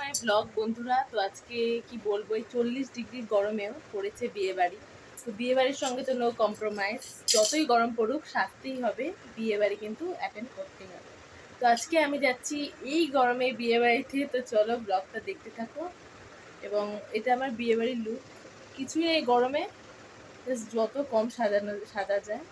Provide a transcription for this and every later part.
My blog বন্ধুরা। তো আজকে কি বলবো, এই 40 ডিগ্রি গরমেও পড়েছে বিয়ে বাড়ি। তো বিয়ে বাড়ির সঙ্গে তো নো কম্প্রোমাইজ, যতই গরম পড়ুক সাজতেই হবে, বিয়ে বাড়ি কিন্তু অ্যাটেন্ড করতেই হবে। তো আজকে আমি যাচ্ছি এই গরমে বিয়ে বাড়িতে, তো চলো ব্লগটা দেখতে থাকো। এবং এটা আমার বিয়ে বাড়ির লুক, কিছুই এই গরমে, যত কম সাজা যায়।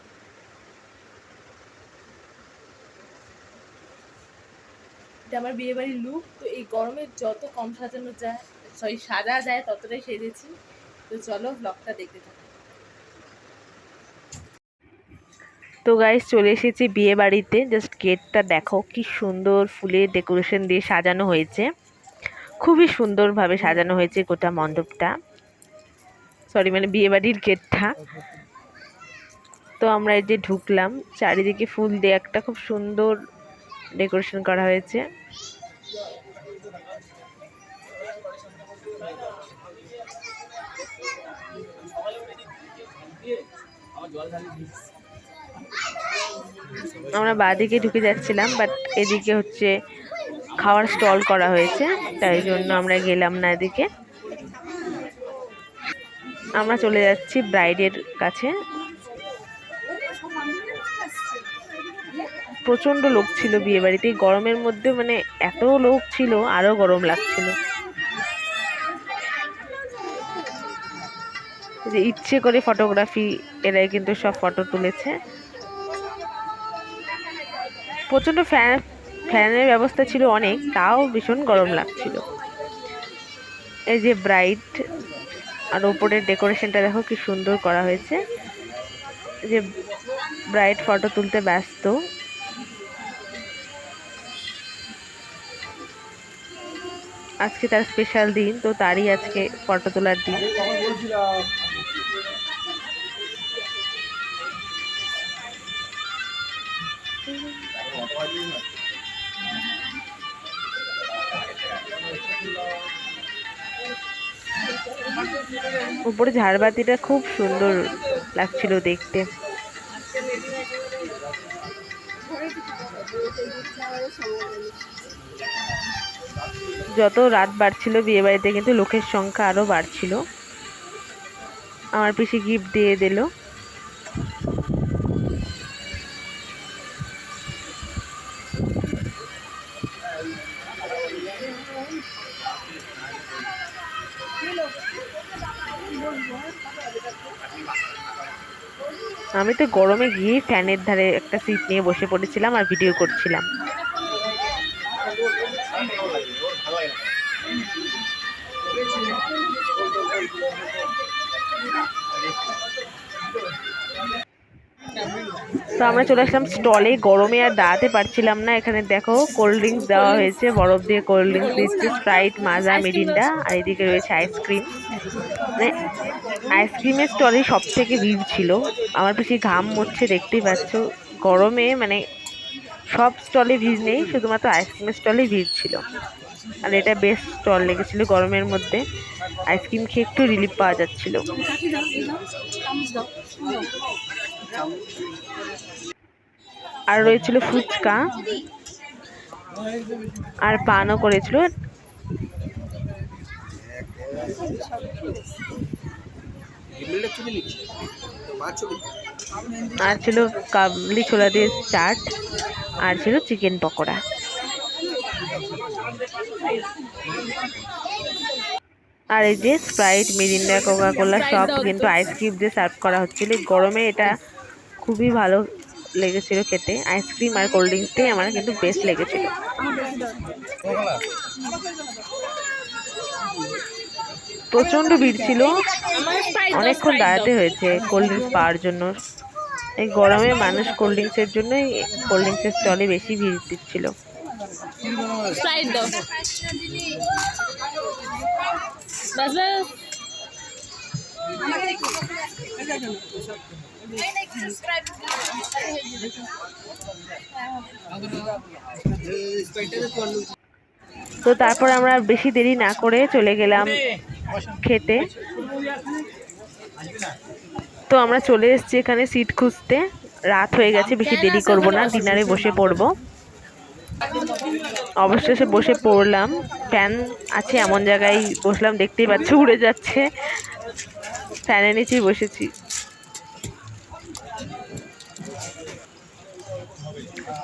এটা আমার বিয়ে বাড়ির লুক। তো এই গরমে যত কম সাজা যায় ততটাই সেজেছি। তো চলো ব্লগটা দেখতে থাকো। তো গাইস চলে এসেছি বিয়ে বাড়িতে। জাস্ট গেটটা দেখো কি সুন্দর ফুলের ডেকোরেশন দিয়ে সাজানো হয়েছে, খুবই সুন্দরভাবে সাজানো হয়েছে গোটা মণ্ডপটা, মানে বিয়ে বাড়ির গেটটা। তো আমরা এই যে ঢুকলাম, চারিদিকে ফুল দিয়ে একটা খুব সুন্দর ডেকোরেশন করা হয়েছে। আমরা বাঁদিকে ঢুকে যাচ্ছিলাম, বাট এদিকে হচ্ছে খাওয়ার স্টল করা হয়েছে, তাই জন্য আমরা গেলাম না এদিকে। আমরা চলে যাচ্ছি ব্রাইডের কাছে। প্রচন্ড লোক ছিল বিয়ে বাড়িতে, গরমের মধ্যে মানে এত লোক ছিল, আরো গরম লাগছিল। ইচ্ছে করে ফটোগ্রাফি এরাই কিন্তু সব ফটো তুলেছে। প্রচন্ড ফ্যানের ব্যবস্থা ছিল অনেক, তাও ভীষণ গরম লাগছিল। এই যে ব্রাইড, আর উপরের ডেকোরেশনটা দেখো কি সুন্দর করা হয়েছে। যে ব্রাইড ফটো তুলতে ব্যস্ত। আজকে তার স্পেশাল দিন, তো তারই আজকে ফটো তোলার দিন। উপরে ঝাড়বাতিটা খুব সুন্দর লাগছিল দেখতে। যত রাত বাড়ছিল বিয়ে বাড়িতে কিন্তু লোকের সংখ্যা আরো বাড়ছিল। আমার পিসি গিফট দিয়ে দিল। আমি তো গরমে গিয়ে ফ্যানের ধারে একটা সিট নিয়ে বসে পড়েছিলাম আর ভিডিও করছিলাম। তো আমরা চলে আসলাম স্টলে। গরমে আর দাঁড়াতে পারছিলাম না। এখানে দেখো কোল্ড ড্রিঙ্কস দেওয়া হয়েছে, বরফ দিয়ে কোল্ড ড্রিঙ্কস দিচ্ছে, স্প্রাইট, মাজা, মিরিন্ডা, আর এদিকে রয়েছে আইসক্রিম। মানে আইসক্রিমের স্টলে সব থেকে ভিড় ছিল। আমার বেশি ঘাম মুছছে, দেখতেই পাচ্ছ। গরমে মানে সব স্টলে ভিড় নেই, শুধুমাত্র আইসক্রিমের স্টলে ভিড় ছিল। আর এটা বেস্ট স্টল লেগেছিল গরমের মধ্যে। আইসক্রিম খেয়ে একটু রিলিফ পাওয়া যাচ্ছিল। আর রয়েছিল ফুচকা, আর পানও করেছিল। আর ছিল কাবলি ছোলা দিয়ে চাট, আর ছিল চিকেন পকোড়া। আর এই যে স্প্রাইট, মিরিন্ডা, কোকা কোলা সব কিন্তু আইসক্রিম দিয়ে সার্ভ করা হচ্ছিল। গরমে এটা খুবই ভালো লেগেছিল খেতে। আইসক্রিম আর কোল্ড ড্রিঙ্কসটাই আমার কিন্তু বেস্ট লেগেছিল। প্রচন্ড ভিড় ছিল, অনেকক্ষণ দাঁড়াতে হয়েছে কোল্ড ড্রিঙ্কস পাওয়ার জন্য। এই গরমে মানুষ কোল্ড ড্রিঙ্কসের জন্যই কোল্ড ড্রিঙ্কসের স্টলে বেশি ভিড় দিচ্ছিল। তো তারপর আমরা বেশি দেরি না করে চলে গেলাম খেতে। তো আমরা চলে এসেছি এখানে সিট খুঁজতে। রাত হয়ে গেছে, বেশি দেরি করব না, ডিনারে বসে পড়বো। অবশেষে বসে পড়লাম। ফ্যান আছে এমন জায়গায় বসলাম, দেখতেই পাচ্ছ উড়ে যাচ্ছে। ফ্যানের নিচেই বসেছি।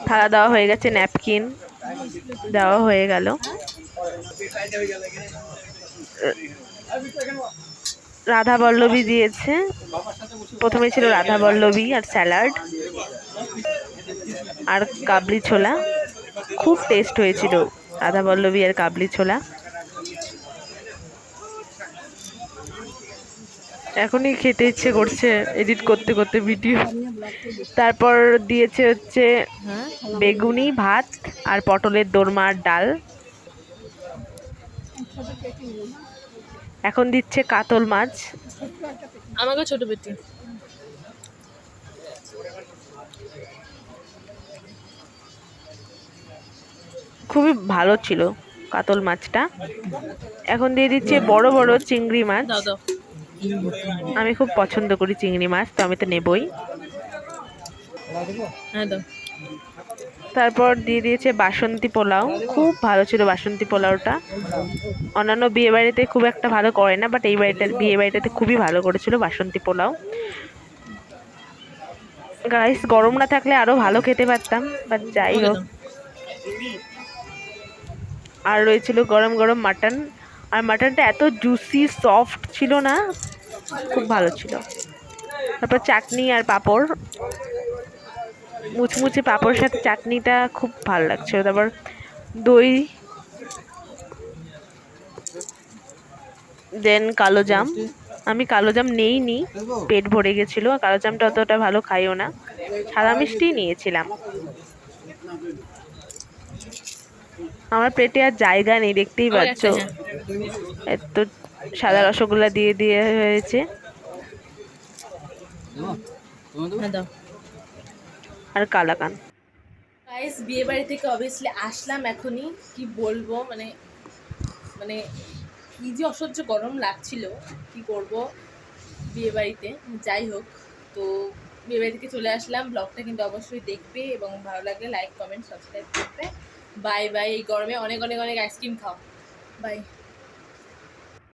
থালা দেওয়া হয়ে গেছে, ন্যাপকিন দেওয়া হয়ে গেল। রাধা বল্লভী দিয়েছে, প্রথমে ছিল রাধা বল্লভী আর স্যালাড আর কাবলি ছোলা। খুব টেস্ট হয়েছিল রাধা বল্লভী আর কাবলি ছোলা। এখনই খেতে ইচ্ছে করছে এডিট করতে করতে ভিডিও। তারপর দিয়েছে হচ্ছে বেগুনি ভাত আর পটলের দোরমার ডাল। এখন দিচ্ছে কাতল মাছ। আমাকে ছোট পেটি। খুবই ভালো ছিল কাতল মাছটা। এখন দিয়ে দিচ্ছে বড় বড় চিংড়ি মাছ। দাও দাও। আমি খুব পছন্দ করি চিংড়ি মাছ, তো আমি তো নেবই। হ্যাঁ দাও। তারপর দিয়ে দিয়েছে বাসন্তী পোলাও। খুব ভালো ছিল বাসন্তী পোলাওটা। অন্যান্য বিয়ে বাড়িতে খুব একটা ভালো করে না, বাট এই বিয়ে বাড়িটাতে খুবই ভালো করেছিল বাসন্তী পোলাও। গাইস, গরম না থাকলে আরো ভালো খেতে পারতাম, বাট যাই হোক। আর রয়েছিল গরম গরম মাটন, আর মাটনটা এত জুসি সফট ছিল না, খুব ভালো ছিল। তারপর চাটনি আর পাঁপড়, মুচমুচে পাঁপড়ের সাথে চাটনিটা খুব ভালো লাগছিল। তারপর দই, দেন কালো জাম। আমি কালো জাম নেইনি, পেট ভরে গেছিল। কালো জামটা অতটা ভালো খাইও না, সাদা মিষ্টি নিয়েছিলাম। আমার পেটে আর জায়গা নেই, দেখতেই পাচ্ছ। এত সাদা রসগোল্লা দিয়ে দিয়ে হয়েছে। আর কালাকান। গাইস, বিয়ে বাড়ি থেকে অবভিয়াসলি আসলাম এখনই। কি বলবো, মানে মানে কি যে অসহ্য গরম লাগছিল, কি করব বিয়ে বাড়িতে। যাই হোক, তো বিয়ে বাড়ি থেকে চলে আসলাম। ব্লগটা কিন্তু অবশ্যই দেখবে এবং ভালো লাগলে লাইক কমেন্ট সাবস্ক্রাইব করবে। Bye bye. এই গরমে অনেক অনেক অনেক আইসক্রিম খাও। বাই।